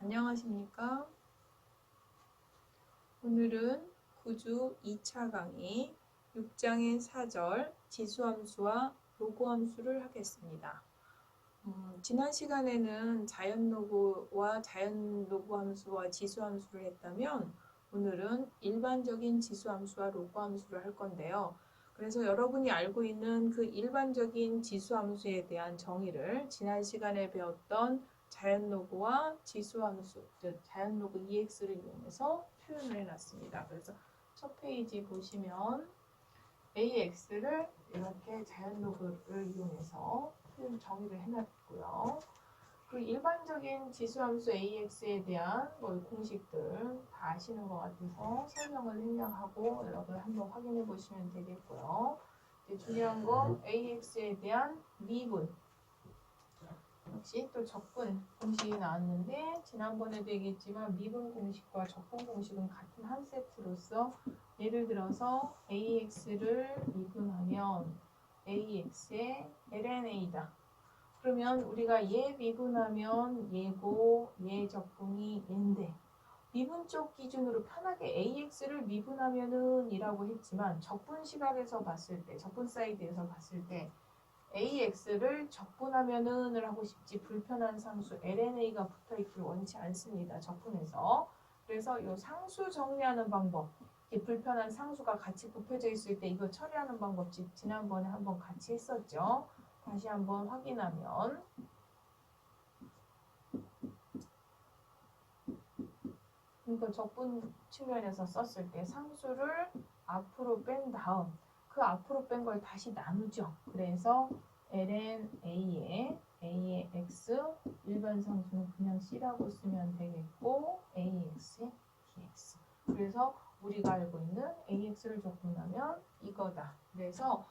안녕하십니까? 오늘은 구주 2차 강의 6장의 4절 지수함수와 로그함수를 하겠습니다. 지난 시간에는 자연로그와 자연로그함수와 지수함수를 했다면 오늘은 일반적인 지수함수와 로그함수를 할 건데요. 그래서 여러분이 알고 있는 그 일반적인 지수함수에 대한 정의를 지난 시간에 배웠던 자연로그와 지수함수, 즉 자연로그 EX를 이용해서 표현을 해놨습니다. 그래서 첫 페이지 보시면 AX를 이렇게 자연로그를 이용해서 표현 정의를 해놨고요. 그 일반적인 지수함수 AX에 대한 공식들 다 아시는 것 같아서 설명을 생략하고 여러분 한번 확인해 보시면 되겠고요. 이제 중요한 거 AX에 대한 미분. 역시 또 적분 공식이 나왔는데 지난번에도 얘기했지만 미분 공식과 적분 공식은 같은 한 세트로서 예를 들어서 AX를 미분하면 AX의 LNA다. 그러면 우리가 얘 미분하면 얘고 얘 적분이 얘인데 미분 쪽 기준으로 편하게 AX를 미분하면은 이라고 했지만 적분 시각에서 봤을 때 적분 사이드에서 봤을 때 AX를 적분하면은을 하고 싶지 불편한 상수 LNA가 붙어있기를 원치 않습니다. 적분해서. 그래서 이 상수 정리하는 방법, 이 불편한 상수가 같이 굽혀져 있을 때 이거 처리하는 방법 지난번에 한번 같이 했었죠. 다시 한번 확인하면 그러니까 적분 측면에서 썼을 때 상수를 앞으로 뺀 다음 그 앞으로 뺀 걸 다시 나누죠. 그래서 ln a의 x 일반 상수는 그냥 c라고 쓰면 되겠고 ax의 dx. 그래서 우리가 알고 있는 ax를 적분하면 이거다. 그래서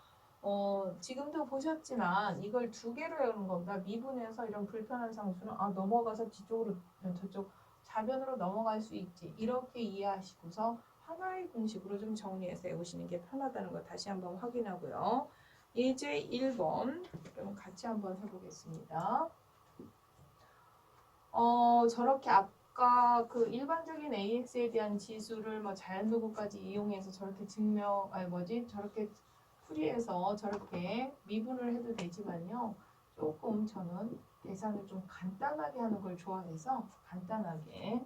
지금도 보셨지만 이걸 두 개로 외우는 겁니다. 미분해서 이런 불편한 상수는 넘어가서 뒤쪽으로 저쪽 좌변으로 넘어갈 수 있지. 이렇게 이해하시고서 하나의 공식으로 좀 정리해서 외우시는 게 편하다는 거 다시 한번 확인하고요. 예제 1번 그럼 같이 한번 해보겠습니다. 저렇게 아까 그 일반적인 AX에 대한 지수를 자연로그까지 이용해서 저렇게 저렇게 풀이해서 저렇게 미분을 해도 되지만요. 조금 저는 계산을 좀 간단하게 하는 걸 좋아해서 간단하게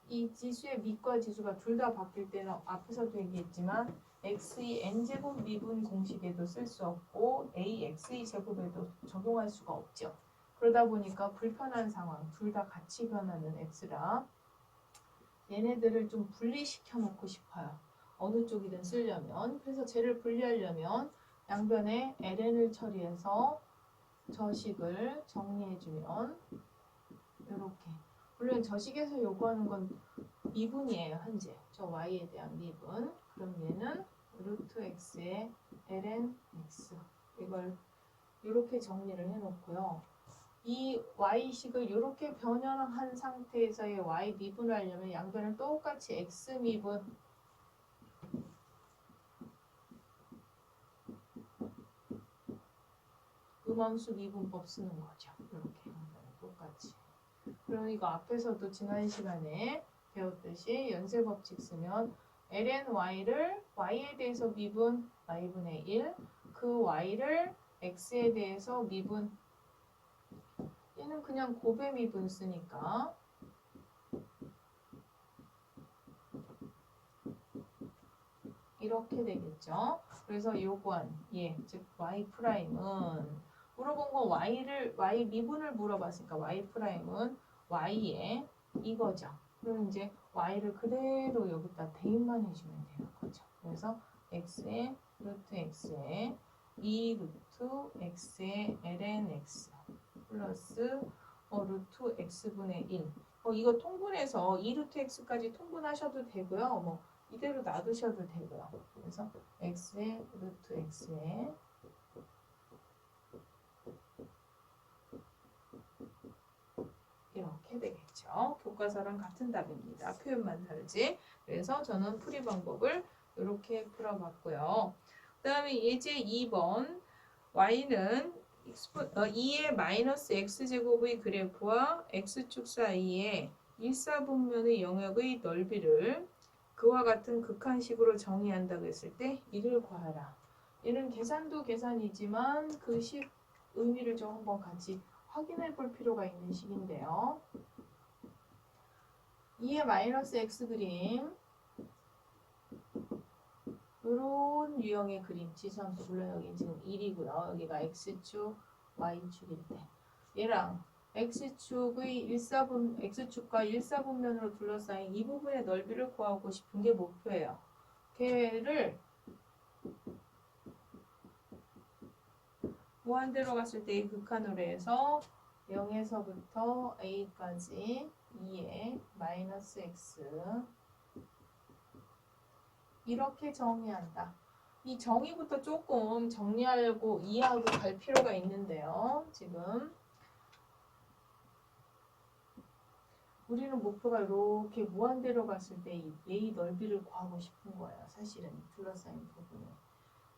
이 지수의 밑과 지수가 둘 다 바뀔 때는 앞에서도 얘기했지만 x의 n제곱 미분 공식에도 쓸 수 없고 ax의 제곱에도 적용할 수가 없죠. 그러다 보니까 불편한 상황, 둘 다 같이 변하는 x라 얘네들을 좀 분리시켜 놓고 싶어요. 어느 쪽이든 쓰려면. 그래서 쟤를 분리하려면 양변에 ln을 처리해서 저식을 정리해주면 이렇게. 물론 저식에서 요구하는 건 미분이에요. 현재 저 y에 대한 미분. 그럼 얘는 루트 x의 ln x 이걸 이렇게 정리를 해놓고요. 이 y식을 이렇게 변형한 상태에서의 y 미분을 하려면 양변을 똑같이 x 미분 음함수 미분법 쓰는 거죠. 이렇게 양변을 똑같이. 그럼 이거 앞에서도 지난 시간에 배웠듯이 연쇄법칙 쓰면 ln y를 y에 대해서 미분 y분의 1, 그 y를 x에 대해서 미분, 얘는 그냥 곱의 미분 쓰니까 이렇게 되겠죠. 그래서 요구한 즉 y 프라임은 물어본 거 y 미분을 물어봤으니까 y 프라임은 y에 이거죠. 그럼 이제 y를 그대로 여기다 대입만 해주면 되는 거죠. 그래서 x의 루트 x의 2 루트 x의 ln x 플러스 루트 x분의 1. 이거 통분해서 2 루트 x까지 통분하셔도 되고요. 이대로 놔두셔도 되고요. 그래서 x의 루트 x의 이렇게 되겠죠. 교과서랑 같은 답입니다. 표현만 다르지. 그래서 저는 풀이 방법을 이렇게 풀어봤고요. 그 다음에 예제 2번 y는 2의 마이너스 x제곱의 그래프와 x축 사이의 일사분면의 영역의 넓이를 그와 같은 극한식으로 정의한다고 했을 때 이를 구하라. 얘는 계산도 계산이지만 그 식 의미를 좀 한번 같이 확인해 볼 필요가 있는 식인데요. 2의 마이너스 x 그림, 이런 유형의 그림, 지수함수, 물론 여기 지금 1이고요. 여기가 x축, y축일 때 얘랑 x축과 일사분면으로 둘러싸인 이 부분의 넓이를 구하고 싶은 게 목표예요. 걔를 무한대로 갔을 때 이 극한으로 해서 0에서부터 a까지 2의 마이너스 x 이렇게 정의한다. 이 정의부터 조금 정리하고 이해하고 갈 필요가 있는데요. 지금 우리는 목표가 이렇게 무한대로 갔을 때 이 넓이를 구하고 싶은 거예요. 사실은 둘러싸인 부분을.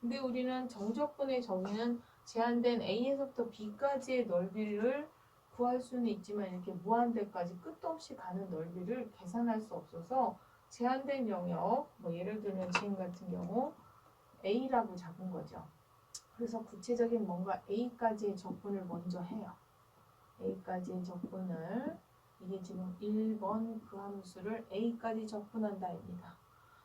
근데 우리는 정적분의 정의는 제한된 A에서부터 B까지의 넓이를 구할 수는 있지만 이렇게 무한대까지 끝도 없이 가는 넓이를 계산할 수 없어서 제한된 영역, 뭐 예를 들면 지금 같은 경우 A라고 잡은 거죠. 그래서 구체적인 뭔가 A까지의 적분을 먼저 해요. A까지의 적분을, 이게 지금 1번 그 함수를 A까지 적분한다입니다.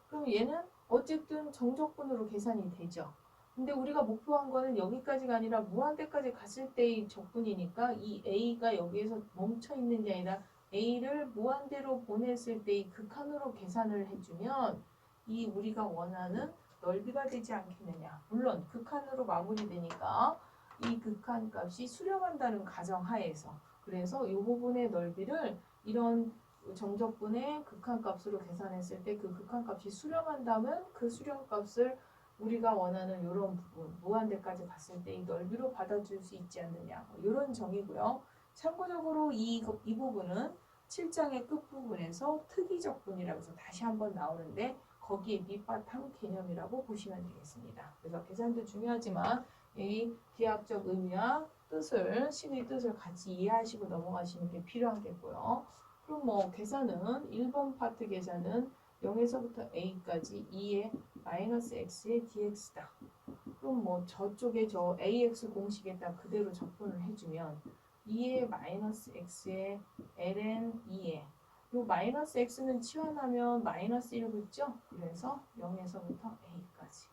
그럼 얘는 어쨌든 정적분으로 계산이 되죠. 근데 우리가 목표한 거는 여기까지가 아니라 무한대까지 갔을 때의 적분이니까 이 A가 여기에서 멈춰 있는 게 아니라 A를 무한대로 보냈을 때의 극한으로 계산을 해주면 이 우리가 원하는 넓이가 되지 않겠느냐. 물론 극한으로 마무리되니까 이 극한 값이 수렴한다는 가정하에서, 그래서 이 부분의 넓이를 이런 정적분의 극한값으로 계산했을 때 그 극한값이 수렴한다면 그 수렴값을 우리가 원하는 이런 부분, 무한대까지 갔을 때 이 넓이로 받아줄 수 있지 않느냐, 이런 정의고요. 참고적으로 이 부분은 7장의 끝부분에서 특이적분이라고 해서 다시 한번 나오는데 거기에 밑바탕 개념이라고 보시면 되겠습니다. 그래서 계산도 중요하지만 이 기하학적 의미와 뜻을, 식의 뜻을 같이 이해하시고 넘어가시는 게 필요하겠고요. 그럼 뭐 계산은 1번 파트 계산은 0에서부터 a까지 2의 마이너스 x의 dx다. 그럼 뭐 저쪽에 저 ax 공식에다 그대로 적분을 해주면 2의 마이너스 x의 ln 2의 요 마이너스 x는 치환하면 마이너스 1 붙죠? 그래서 0에서부터 a까지.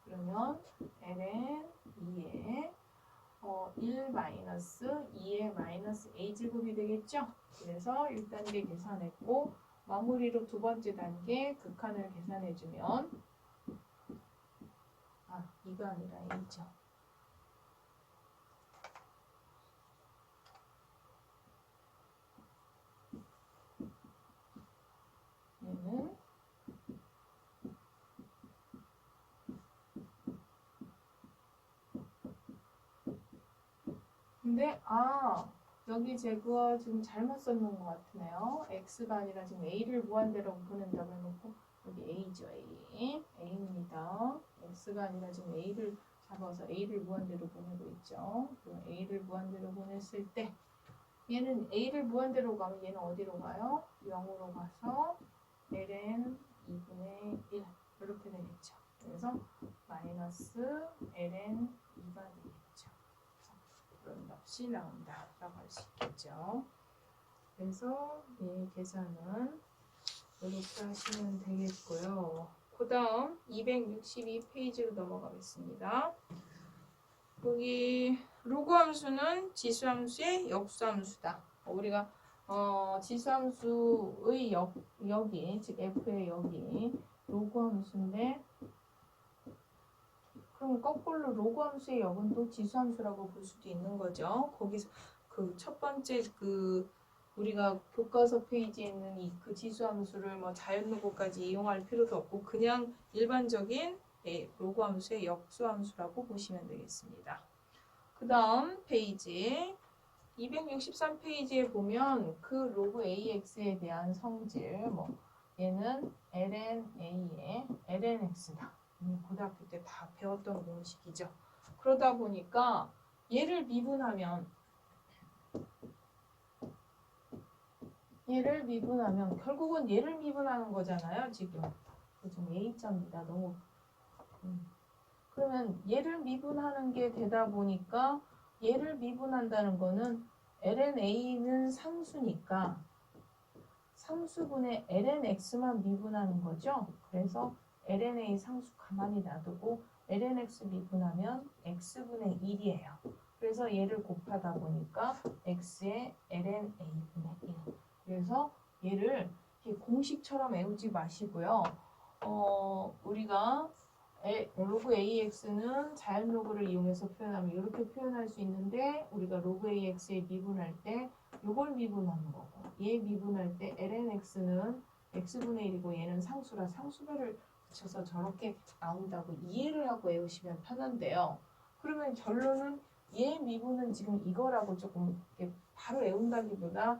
그러면 ln 2의 1 마이너스 2의 마이너스 a제곱이 되겠죠? 그래서 1단계 계산했고 마무리로 두 번째 단계 극한을 계산해주면 2가 아니라 a죠. 얘는 근데 여기 제가 지금 잘못 써놓은 것 같으네요. x가 아니라 지금 a를 무한대로 보낸다고 해놓고 여기 a죠. a입니다. x가 아니라 지금 a를 잡아서 a를 무한대로 보내고 있죠. 그럼 a를 무한대로 보냈을 때 얘는 a를 무한대로 가면 얘는 어디로 가요? 0으로 가서 ln 2분의 1 이렇게 되겠죠. 그래서 마이너스 ln 2가 되겠죠. 그런 값이 나온다라고 할 수 있겠죠. 그래서 이 계산은 이렇게 하시면 되겠고요. 그 다음 262페이지로 넘어가겠습니다. 여기 로그 함수는 지수함수의 역수함수다. 우리가 지수함수의 역이, 즉 f의 역이 로그 함수인데, 그럼 거꾸로 로그 함수의 역은 또 지수함수라고 볼 수도 있는 거죠. 거기서 그 첫 번째 우리가 교과서 페이지에 있는 그 지수함수를 뭐 자연로고까지 이용할 필요도 없고 그냥 일반적인 로그 함수의 역수함수라고 보시면 되겠습니다. 그 다음 페이지 263페이지에 보면 그 로그 AX에 대한 성질, 얘는 ln A의 ln X다. 고등학교 때 다 배웠던 공식이죠. 그러다 보니까 얘를 미분하면 결국은 얘를 미분하는 거잖아요. 지금 A자입니다. 너무 그러면 얘를 미분하는 게 되다 보니까 얘를 미분한다는 거는 lnA는 상수니까 상수분의 lnx만 미분하는 거죠. 그래서 lnA 상수 가만히 놔두고 lnx 미분하면 x분의 1이에요. 그래서 얘를 곱하다 보니까 x의 lnA분의 1. 그래서 얘를 이렇게 공식처럼 외우지 마시고요. 우리가 로그 AX는 자연 로그를 이용해서 표현하면 이렇게 표현할 수 있는데 우리가 로그 AX에 미분할 때 이걸 미분하는 거고 얘 미분할 때 lnx는 x분의 1이고 얘는 상수라 상수배를 붙여서 저렇게 나온다고 이해를 하고 외우시면 편한데요. 그러면 결론은 얘 미분은 지금 이거라고 조금 바로 외운다기보다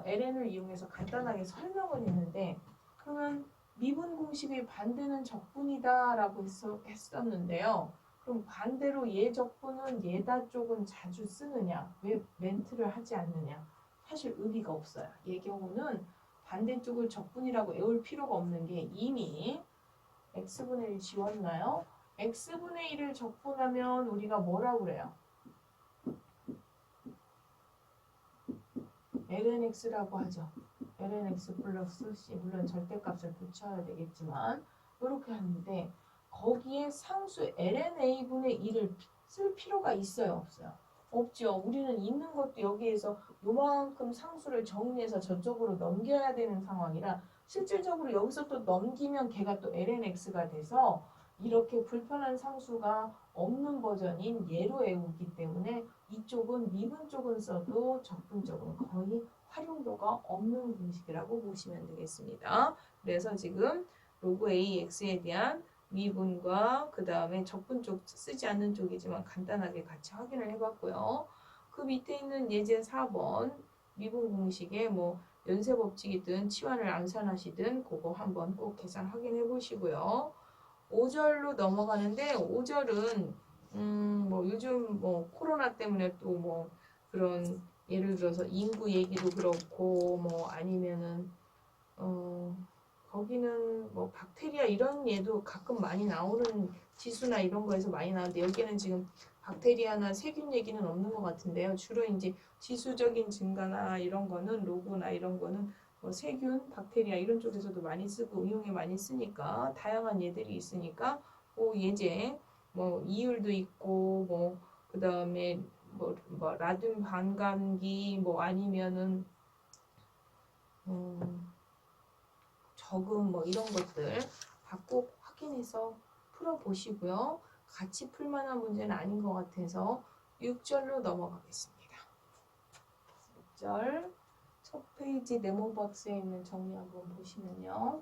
ln을 이용해서 간단하게 설명을 했는데 그러면 미분 공식의 반대는 적분이다 라고 했었는데요. 그럼 반대로 얘 적분은 얘다 쪽은 자주 쓰느냐? 왜 멘트를 하지 않느냐? 사실 의미가 없어요. 얘 경우는 반대쪽을 적분이라고 외울 필요가 없는 게 이미 x분의 1 지웠나요? x분의 1을 적분하면 우리가 뭐라고 그래요? lnx라고 하죠. lnx 플러스 c 물론 절대값을 붙여야 되겠지만 이렇게 하는데 거기에 상수 lna분의 1을 쓸 필요가 있어요? 없어요? 없죠. 우리는 있는 것도 여기에서 요만큼 상수를 정리해서 저쪽으로 넘겨야 되는 상황이라 실질적으로 여기서 또 넘기면 걔가 또 lnx가 돼서 이렇게 불편한 상수가 없는 버전인 얘로 외우기 때문에 이쪽은 미분 쪽은 써도 적분 쪽은 거의 활용도가 없는 공식이라고 보시면 되겠습니다. 그래서 지금 로그 AX에 대한 미분과 그 다음에 적분 쪽 쓰지 않는 쪽이지만 간단하게 같이 확인을 해봤고요. 그 밑에 있는 예제 4번 미분 공식에 뭐 연쇄 법칙이든 치환을 암산하시든 그거 한번 꼭 계산 확인해 보시고요. 5절로 넘어가는데 5절은 뭐 요즘 뭐 코로나 때문에 또 뭐 그런 예를 들어서 인구 얘기도 그렇고 뭐 아니면은 거기는 뭐 박테리아 이런 예도 가끔 많이 나오는 지수나 이런 거에서 많이 나오는데 여기는 지금 박테리아나 세균 얘기는 없는 것 같은데요. 주로 이제 지수적인 증가나 이런 거는 로그나 이런 거는 뭐 세균, 박테리아 이런 쪽에서도 많이 쓰고 응용에 많이 쓰니까 다양한 예들이 있으니까 뭐 예제 뭐 이율도 있고 뭐 그 다음에 뭐 라듐 반감기 뭐 아니면은 적응 뭐 이런 것들 꼭 확인해서 풀어보시고요. 같이 풀만한 문제는 아닌 것 같아서 6절로 넘어가겠습니다. 6절 첫 페이지 네모 박스에 있는 정리 한번 보시면요.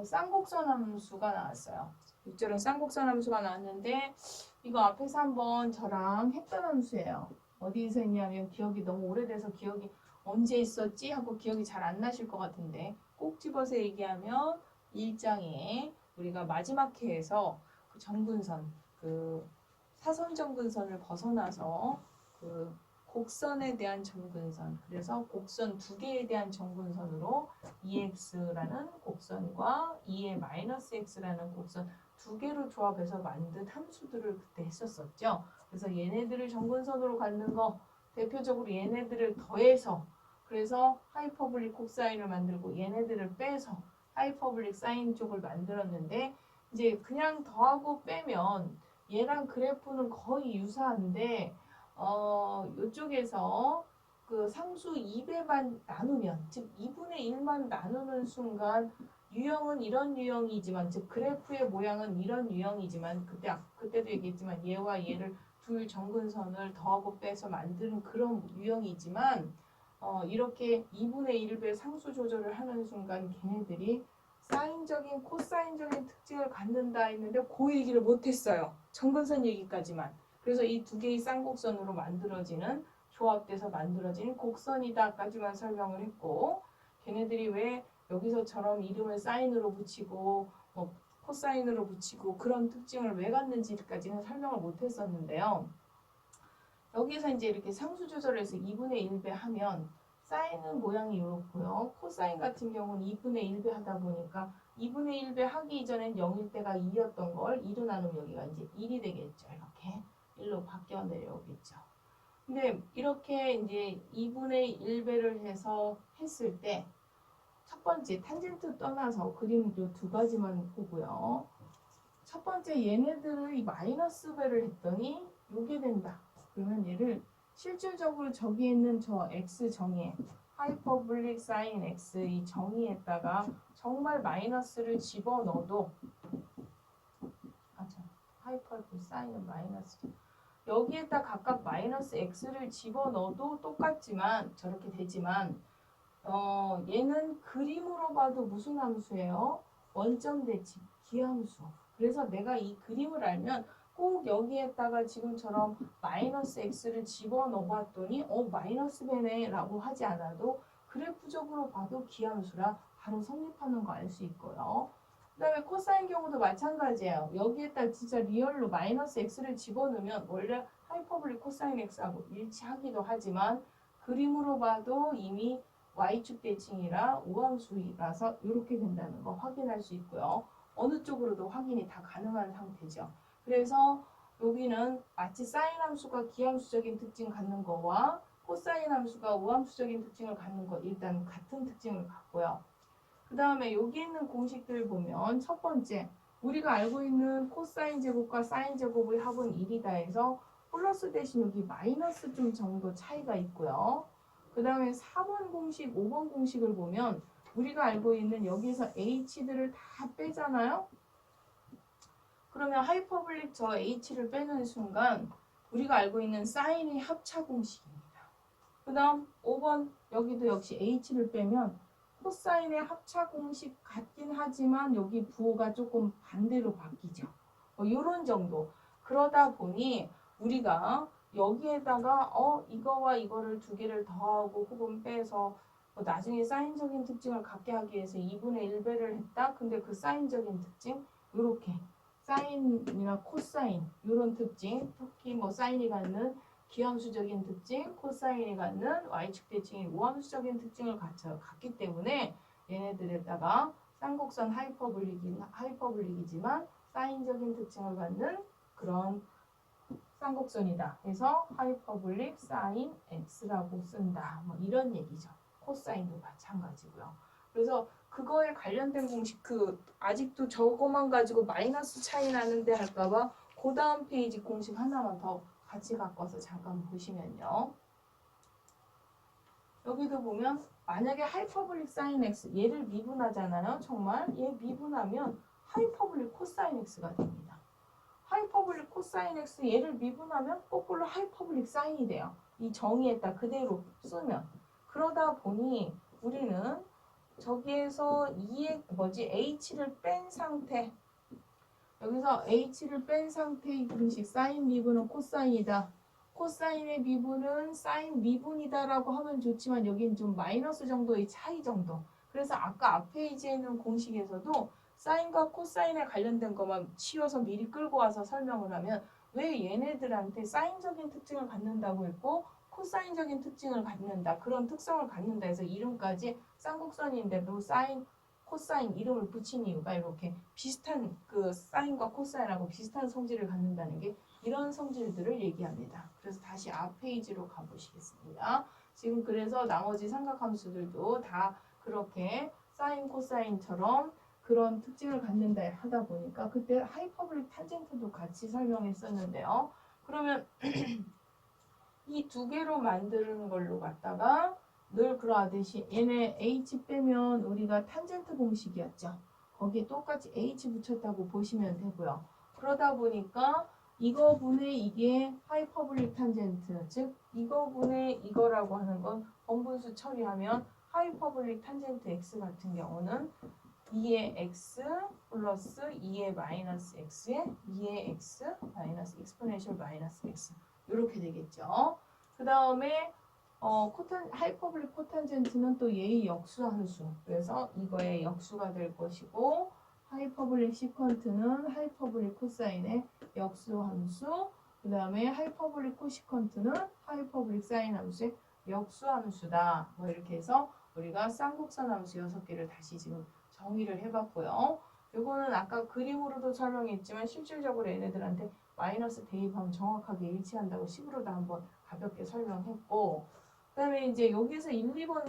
쌍곡선 함수가 나왔어요. 6절은 쌍곡선 함수가 나왔는데 이거 앞에서 한번 저랑 했던 함수예요. 어디에서 했냐면 기억이 너무 오래돼서 기억이 언제 있었지 하고 기억이 잘 안 나실 것 같은데 꼭 집어서 얘기하면 1장에 우리가 마지막 회에서 그 정근선 그 사선 정근선을 벗어나서 그 곡선에 대한 정근선 그래서 곡선 두 개에 대한 정근선으로 EX라는 곡선과 E의 마이너스 X라는 곡선 두 개로 조합해서 만든 함수들을 그때 했었었죠. 그래서 얘네들을 정근선으로 갖는 거 대표적으로 얘네들을 더해서 그래서 하이퍼블릭 코사인을 만들고 얘네들을 빼서 하이퍼블릭 사인 쪽을 만들었는데 이제 그냥 더하고 빼면 얘랑 그래프는 거의 유사한데 이쪽에서 그 상수 2배만 나누면 즉 2분의 1만 나누는 순간 유형은 이런 유형이지만, 즉 그래프의 모양은 이런 유형이지만, 그때도 얘기했지만 얘와 얘를 둘 정근선을 더하고 빼서 만드는 그런 유형이지만, 이렇게 2분의 1배 상수 조절을 하는 순간 걔네들이 사인적인 코사인적인 특징을 갖는다 했는데 그 얘기를 못했어요. 정근선 얘기까지만. 그래서 이 두 개의 쌍곡선으로 만들어지는, 조합돼서 만들어진 곡선이다까지만 설명을 했고, 걔네들이 왜 여기서처럼 이름을 사인으로 붙이고 뭐 코사인으로 붙이고 그런 특징을 왜 갖는지까지는 설명을 못했었는데요. 여기서 이제 이렇게 상수 조절해서 2분의 1배 하면 사인은 모양이 이렇고요. 코사인 같은 경우는 2분의 1배 하다 보니까 2분의 1배 하기 이전엔 0일 때가 2였던 걸 2로 나누면 여기가 이제 1이 되겠죠. 이렇게 1로 바뀌어 내려오겠죠. 근데 이렇게 이제 2분의 1배를 해서 했을 때 첫 번째 탄젠트 떠나서 그림 두 가지만 보고요. 첫 번째 얘네들의 마이너스 배를 했더니 요게 된다. 그러면 얘를 실질적으로 저기 있는 저 x 정의에 하이퍼블릭 사인 x 이 정의에다가 정말 마이너스를 집어넣어도 하이퍼블릭 사인은 마이너스 여기에다 각각 마이너스 x를 집어넣어도 똑같지만 저렇게 되지만 얘는 그림으로 봐도 무슨 함수예요? 원점 대칭, 기함수. 그래서 내가 이 그림을 알면 꼭 여기에다가 지금처럼 마이너스 x를 집어넣어 봤더니 마이너스 배네 라고 하지 않아도 그래프적으로 봐도 기함수라 바로 성립하는 거 알 수 있고요. 그 다음에 코사인 경우도 마찬가지예요. 여기에다 진짜 리얼로 마이너스 x를 집어넣으면 원래 하이퍼블릭 코사인 x하고 일치하기도 하지만 그림으로 봐도 이미 y축 대칭이라 우함수라서 이렇게 된다는 거 확인할 수 있고요. 어느 쪽으로도 확인이 다 가능한 상태죠. 그래서 여기는 마치 사인 함수가 기함수적인 특징 갖는 거와 코사인 함수가 우함수적인 특징을 갖는 것 일단 같은 특징을 갖고요. 그 다음에 여기 있는 공식들 보면 첫 번째 우리가 알고 있는 코사인 제곱과 사인 제곱의 합은 1이다 해서 플러스 대신 여기 마이너스 좀 정도 차이가 있고요. 그 다음에 4번 공식, 5번 공식을 보면 우리가 알고 있는 여기서 h들을 다 빼잖아요. 그러면 하이퍼블릭 저 h를 빼는 순간 우리가 알고 있는 사인의 합차 공식입니다. 그 다음 5번 여기도 역시 h를 빼면 코사인의 합차 공식 같긴 하지만 여기 부호가 조금 반대로 바뀌죠. 이런 정도. 그러다 보니 우리가 여기에다가 이거와 이거를 두 개를 더하고 혹은 빼서 나중에 사인적인 특징을 갖게 하기 위해서 2분의 1배를 했다. 근데 그 사인적인 특징 이렇게 사인이나 코사인 이런 특징 특히 뭐 사인이 갖는 기함수적인 특징, 코사인이 갖는 y축 대칭이 우함수적인 특징을 갖기 때문에 얘네들에다가 쌍곡선 하이퍼블릭이지만 사인적인 특징을 갖는 그런 쌍곡선이다. 그래서 하이퍼블릭 사인 x라고 쓴다. 뭐 이런 얘기죠. 코사인도 마찬가지고요. 그래서 그거에 관련된 공식 아직도 저거만 가지고 마이너스 차이 나는데 할까봐 그 다음 페이지 공식 하나만 더 같이 바꿔서 잠깐 보시면요. 여기도 보면 만약에 하이퍼블릭 사인 x 얘를 미분하잖아요. 정말 얘 미분하면 하이퍼블릭 코사인 x가 됩니다. 하이퍼블릭 코사인 x 얘를 미분하면 거꾸로 하이퍼블릭 사인이 돼요. 이 정의에다 그대로 쓰면. 그러다 보니 우리는 저기에서 h를 뺀 상태 여기서 h를 뺀 상태의 공식 사인 미분은 코사인이다. 코사인의 미분은 사인 미분이다라고 하면 좋지만 여기는 좀 마이너스 정도의 차이 정도. 그래서 아까 앞 페이지에 있는 공식에서도 사인과 코사인에 관련된 것만 치워서 미리 끌고 와서 설명을 하면 왜 얘네들한테 사인적인 특징을 갖는다고 했고 코사인적인 특징을 갖는다. 그런 특성을 갖는다 해서 이름까지 쌍곡선인데도 사인, 코사인 이름을 붙인 이유가 이렇게 비슷한 그 사인과 코사인하고 비슷한 성질을 갖는다는 게 이런 성질들을 얘기합니다. 그래서 다시 앞 페이지로 가보시겠습니다. 지금 그래서 나머지 삼각함수들도 다 그렇게 사인, 코사인처럼 그런 특징을 갖는다 하다 보니까 그때 하이퍼블릭 탄젠트도 같이 설명했었는데요. 그러면 이 두 개로 만드는 걸로 갖다가 늘 그러하듯이 얘네 h 빼면 우리가 탄젠트 공식이었죠. 거기에 똑같이 h 붙였다고 보시면 되고요. 그러다 보니까 이거분의 이게 하이퍼블릭 탄젠트, 즉 이거분의 이거라고 하는 건 번분수 처리하면 하이퍼블릭 탄젠트 x 같은 경우는 2의 x 플러스 2의 마이너스 x에 2의 x 마이너스 익스포넨셜 마이너스 x 이렇게 되겠죠. 그 다음에 하이퍼블릭 코탄젠트는 또 얘의 역수함수. 그래서 이거의 역수가 될 것이고 하이퍼블릭 시컨트는 하이퍼블릭 코사인의 역수함수. 그 다음에 하이퍼블릭 코시컨트는 하이퍼블릭 사인 함수의 역수함수다. 뭐 이렇게 해서 우리가 쌍곡선 함수 6개를 다시 지금 정의를 해봤고요. 이거는 아까 그림으로도 설명했지만 실질적으로 얘네들한테 마이너스 대입하면 정확하게 일치한다고 식으로도 한번 가볍게 설명했고, 그 다음에 이제 여기서 1, 2번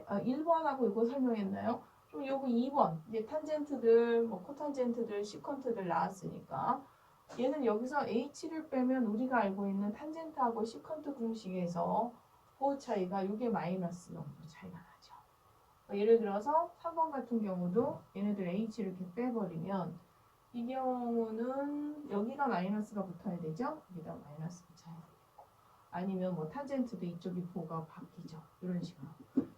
1번하고 이거 설명했나요? 좀 요거 2번 이제 탄젠트들 뭐 코탄젠트들 시컨트들 나왔으니까 얘는 여기서 h를 빼면 우리가 알고 있는 탄젠트하고 시컨트 공식에서 그 차이가 이게 마이너스 0도 차이가 나죠. 예를 들어서 3번 같은 경우도 얘네들 h를 이렇게 빼버리면 이 경우는 여기가 마이너스가 붙어야 되죠. 여기다 마이너스 붙여야 되고 아니면 뭐 탄젠트도 이쪽이 부호가 바뀌죠. 이런 식으로.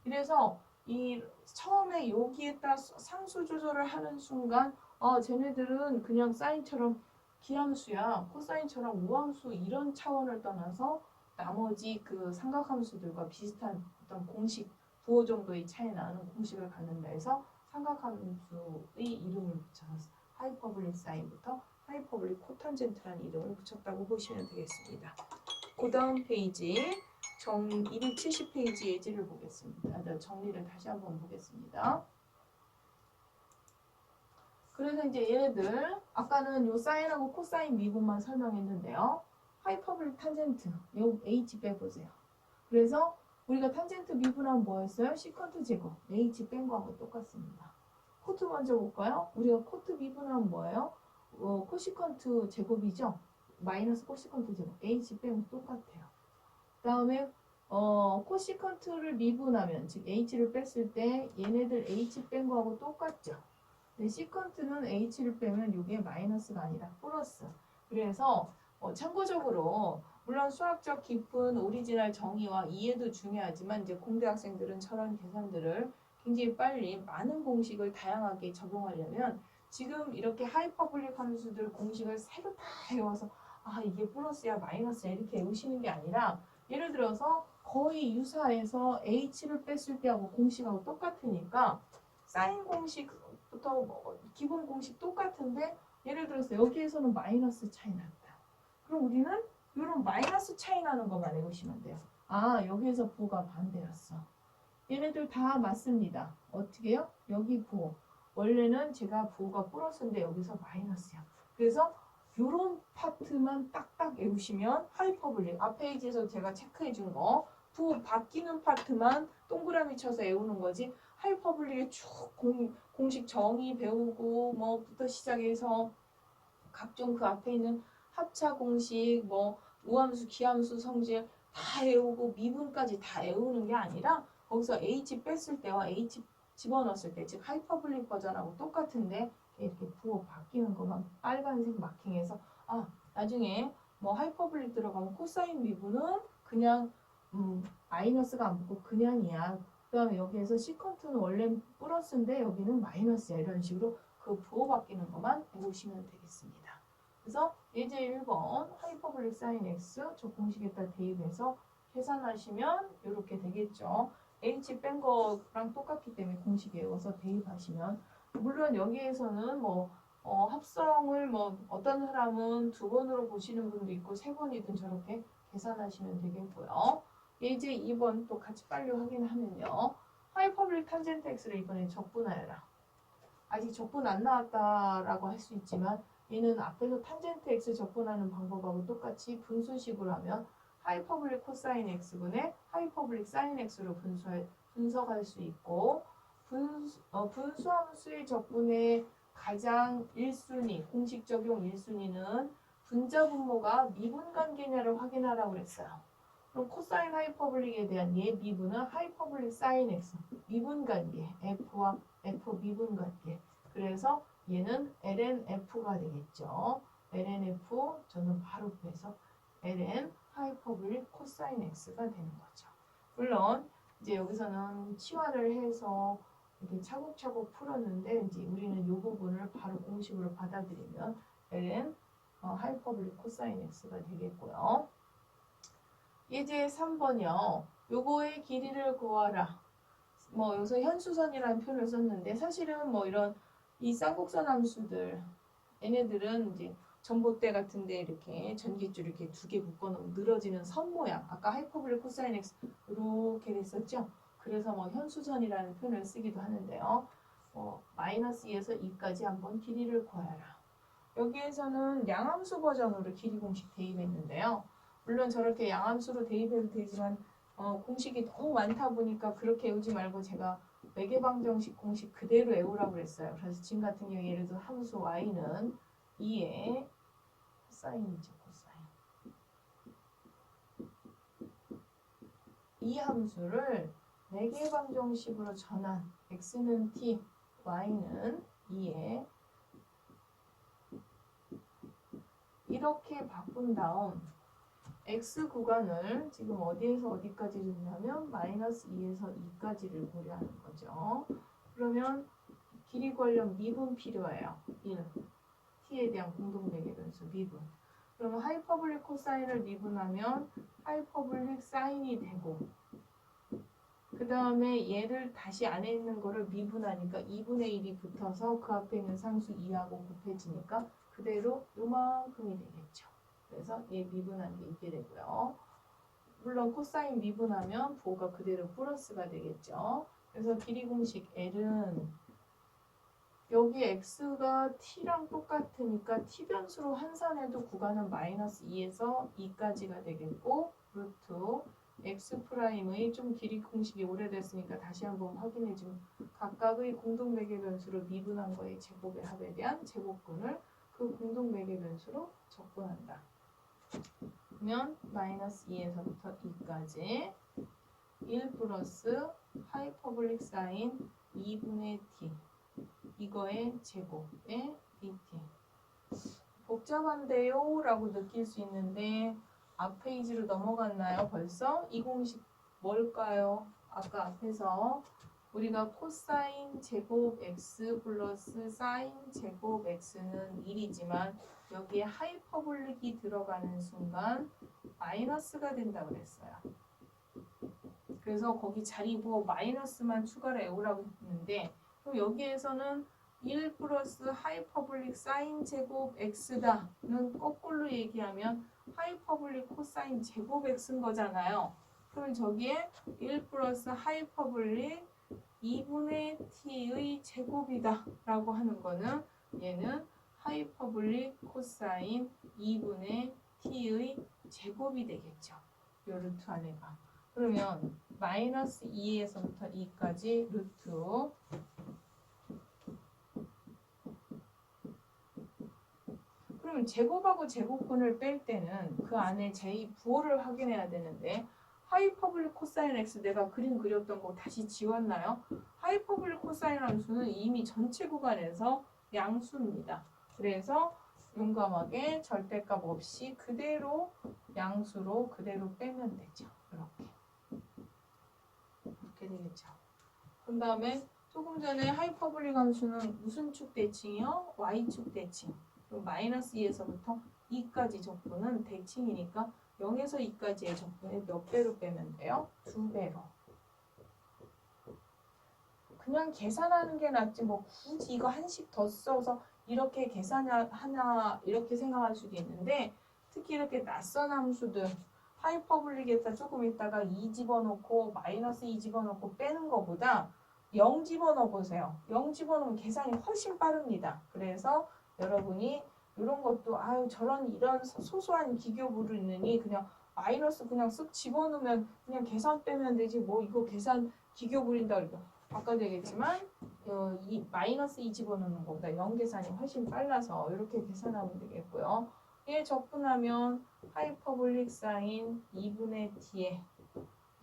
그래서 이 처음에 여기에다 상수 조절을 하는 순간 쟤네들은 그냥 사인처럼 기함수야 코사인처럼 우함수 이런 차원을 떠나서 나머지 그 삼각함수들과 비슷한 어떤 공식 부호 정도의 차이 나는 공식을 갖는다 해서 삼각함수의 이름을 붙여서 하이퍼블릭 사인부터 하이퍼블릭 코탄젠트라는 이름을 붙였다고 보시면 되겠습니다. 그 다음 페이지 270페이지 예제를 보겠습니다. 정리를 다시 한번 보겠습니다. 그래서 이제 얘네들 아까는 요 사인하고 코사인 미분만 설명했는데요. 하이퍼블릭 탄젠트 요 h 빼보세요. 그래서 우리가 탄젠트 미분하면 뭐였어요? 시컨트 제곱 h 뺀 거하고 똑같습니다. 코트 먼저 볼까요? 우리가 코트 미분하면 뭐예요? 코시컨트 제곱이죠? 마이너스 코시컨트 제곱 h 빼면 똑같아요. 그 다음에 코시컨트를 미분하면 즉 h를 뺐을 때 얘네들 h 뺀 거하고 똑같죠? 근데 시컨트는 h를 빼면 이게 마이너스가 아니라 플러스. 그래서 참고적으로 물론 수학적 깊은 오리지널 정의와 이해도 중요하지만 이제 공대 학생들은 저런 계산들을 굉장히 빨리 많은 공식을 다양하게 적용하려면 지금 이렇게 하이퍼블릭 함수들 공식을 새로 다 외워서 이게 플러스야 마이너스야 이렇게 외우시는 게 아니라 예를 들어서 거의 유사해서 h를 뺐을 때하고 공식하고 똑같으니까 사인 공식부터 기본 공식 똑같은데 예를 들어서 여기에서는 마이너스 차이 났다. 그럼 우리는 이런 마이너스 차이 나는 것만 외우시면 돼요. 여기에서 부호가 반대였어. 얘네들 다 맞습니다. 어떻게요? 여기 부호. 원래는 제가 부호가 플러스인데 여기서 마이너스야. 그래서 이런 파트만 딱딱 외우시면 하이퍼블릭. 앞 페이지에서 제가 체크해 준 거 부호 바뀌는 파트만 동그라미 쳐서 외우는 거지. 하이퍼블릭의 쭉 공식 정의 배우고 뭐부터 시작해서 각종 그 앞에 있는 합차 공식 우함수, 기함수, 성질 다 외우고 미분까지 다 외우는 게 아니라 거기서 h 뺐을 때와 h 집어넣었을 때 즉 하이퍼블릭 버전하고 똑같은데 이렇게 부호 바뀌는 것만 빨간색 마킹해서 나중에 하이퍼블릭 들어가면 코사인 미분은 그냥 마이너스가 안 붙고 그냥이야. 그 다음에 여기에서 시컨트는 원래 플러스인데 여기는 마이너스야. 이런 식으로 그 부호 바뀌는 것만 외우시면 되겠습니다. 그래서 예제 1번 하이퍼블릭 사인 x 저 공식에다 대입해서 계산하시면 이렇게 되겠죠. h 뺀 거랑 똑같기 때문에 공식 외워서 대입하시면 물론 여기에서는 합성을 어떤 사람은 2번으로 보시는 분도 있고 3번이든 저렇게 계산하시면 되겠고요. 예제 2번 또 같이 빨리 확인하면요. 하이퍼블릭 탄젠트 x를 이번에 적분하여라. 아직 적분 안 나왔다라고 할 수 있지만 얘는 앞에서 탄젠트 x 적분하는 방법하고 똑같이 분수식으로 하면 하이퍼블릭 코사인 x분의 하이퍼블릭 사인 x로 분석할 수 있고 분수함수의 적분의 가장 1순위, 공식 적용 1순위는 분자 분모가 미분 관계냐를 확인하라고 했어요. 그럼 코사인 하이퍼블릭에 대한 얘 미분은 하이퍼블릭 사인 x 미분 관계 f와 f 미분 관계. 그래서 얘는 lnf가 되겠죠. lnf 저는 바로 빼서 ln 하이퍼블릭 코사인 x가 되는 거죠. 물론 이제 여기서는 치환을 해서 이렇게 차곡차곡 풀었는데 이제 우리는 이 부분을 바로 공식으로 받아들이면 ln 하이퍼블릭 코사인 x가 되겠고요. 예제 3번이요. 요거의 길이를 구하라. 뭐 여기서 현수선이라는 표현을 썼는데 사실은 뭐 이런 이 쌍곡선 함수들 얘네들은 이제 전봇대 같은데 이렇게 전깃줄 이렇게 두 개 묶어놓으면 늘어지는 선 모양. 아까 하이퍼블릭 코사인 x 이렇게 됐었죠. 그래서 뭐 현수선이라는 표현을 쓰기도 하는데요. 마이너스 2에서 2까지 한번 길이를 구하라. 여기에서는 양함수 버전으로 길이 공식 대입했는데요. 물론 저렇게 양함수로 대입해도 되지만 공식이 너무 많다 보니까 그렇게 외우지 말고 제가 매개방정식 공식 그대로 외우라고 그랬어요. 그래서 지금 같은 경우 예를 들어 함수 y는 2의 코사인이죠. 코사인. 이 함수를 매개방정식으로 전환 x는 t, y는 2의 이렇게 바꾼 다음 x 구간을 지금 어디에서 어디까지 줬냐면 마이너스 2에서 2까지를 고려하는 거죠. 그러면 길이 관련 미분 필요해요. 1. t에 대한 공동매개 변수 미분. 그러면 하이퍼블릭 코사인을 미분하면 하이퍼블릭 사인이 되고 그 다음에 얘를 다시 안에 있는 거를 미분하니까 2분의 1이 붙어서 그 앞에 있는 상수 2하고 곱해지니까 그대로 요만큼이 되겠죠. 그래서 얘 미분한 게 있게 되고요. 물론 코사인 미분하면 부호가 그대로 플러스가 되겠죠. 그래서 길이 공식 L은 여기 x가 t랑 똑같으니까 t 변수로 환산해도 구간은 마이너스 2에서 2까지가 되겠고 루트 x 프라임의 좀 길이 공식이 오래됐으니까 다시 한번 확인해주면 각각의 공동매개 변수를 미분한 거의 제곱의 합에 대한 제곱근을 그 공동매개 변수로 적분한다. 그러면 마이너스 2에서부터 2까지 1 플러스 하이퍼블릭 사인 2분의 t 이거의 제곱의 dt. 복잡한데요? 라고 느낄 수 있는데 앞 페이지로 넘어갔나요? 벌써? 이 공식 뭘까요? 아까 앞에서 우리가 코사인 제곱 x 플러스 사인 제곱 x는 1이지만 여기에 하이퍼블릭이 들어가는 순간 마이너스가 된다고 그랬어요. 그래서 거기 자리부 마이너스만 추가로 외우라고 했는데 그럼 여기에서는 1 플러스 하이퍼블릭 사인 제곱 x다는 거꾸로 얘기하면 하이퍼블릭 코사인 제곱 x인 거잖아요. 그럼 저기에 1 플러스 하이퍼블릭 2분의 t의 제곱이다 라고 하는 거는 얘는 하이퍼블릭 코사인 2분의 t의 제곱이 되겠죠. 요 루트 안에가. 그러면 마이너스 2에서부터 2까지 루트 그럼 제곱하고 제곱근을 뺄 때는 그 안에 제2 부호를 확인해야 되는데 하이퍼블릭 코사인 x 내가 그림 그렸던 거 다시 지웠나요? 하이퍼블릭 코사인 함수는 이미 전체 구간에서 양수입니다. 그래서 용감하게 절대값 없이 그대로 양수로 그대로 빼면 되죠. 이렇게 되겠죠. 그 다음에 조금 전에 하이퍼블릭 함수는 무슨 축 대칭이요? y축 대칭. 그럼 마이너스 2에서부터 2까지 적분은 대칭이니까 0에서 2까지의 적분을 몇 배로 빼면 돼요? 2배로. 그냥 계산하는 게 낫지 뭐 굳이 이거 한식 더 써서 이렇게 계산하나 이렇게 생각할 수도 있는데 특히 이렇게 낯선 함수들 하이퍼블릭에다 조금 있다가 2 집어넣고 마이너스 2 집어넣고 빼는 것보다 0 집어넣어 보세요. 0 집어넣으면 계산이 훨씬 빠릅니다. 그래서 여러분이 이런 것도 저런 이런 소소한 기교부를 있느니 그냥 마이너스 그냥 쓱 집어넣으면 그냥 계산 빼면 되지 뭐 이거 계산 기교 부린다 그러니까 바꿔야 되겠지만 이 마이너스 2 집어넣는 것보다 0 계산이 훨씬 빨라서 이렇게 계산하면 되겠고요. 얘 접근하면 하이퍼볼릭 사인 2분의 t에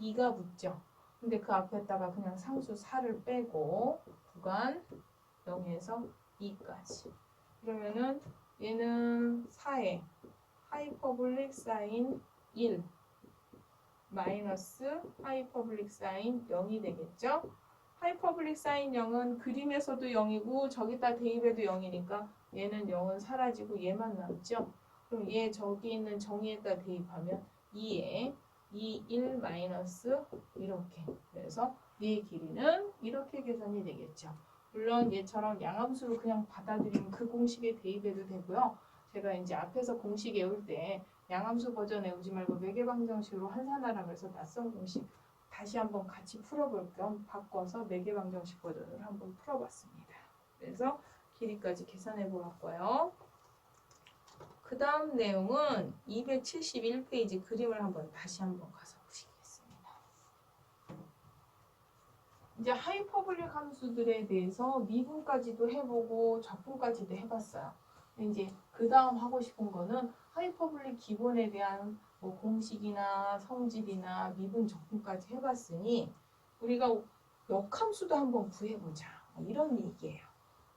2가 붙죠. 근데 그 앞에다가 그냥 상수 4를 빼고 구간 0에서 2까지. 그러면은 얘는 4에 하이퍼볼릭 사인 1 마이너스 하이퍼볼릭 사인 0이 되겠죠? 하이퍼볼릭 사인 0은 그림에서도 0이고 저기다 대입해도 0이니까 얘는 0은 사라지고 얘만 남죠? 그럼 얘 저기 있는 정의에다 대입하면 2에 2, 1 마이너스 이렇게. 그래서 얘 길이는 이렇게 계산이 되겠죠. 물론 얘처럼 양함수로 그냥 받아들이면 그 공식에 대입해도 되고요. 제가 이제 앞에서 공식 외울 때 양함수 버전 외우지 말고 매개방정식으로 환산하라 그래서 낯선 공식 다시 한번 같이 풀어볼 겸 바꿔서 매개방정식 버전으로 한번 풀어봤습니다. 그래서 길이까지 계산해 보았고요. 그 다음 내용은 271페이지 그림을 다시 한번 가서 보시겠습니다. 이제 하이퍼볼릭 함수들에 대해서 미분까지도 해보고 적분까지도 해봤어요. 이제 그 다음 하고 싶은 거는 하이퍼볼릭 기본에 대한 뭐 공식이나 성질이나 미분 적분까지 해봤으니 우리가 역함수도 한번 구해보자. 이런 얘기예요.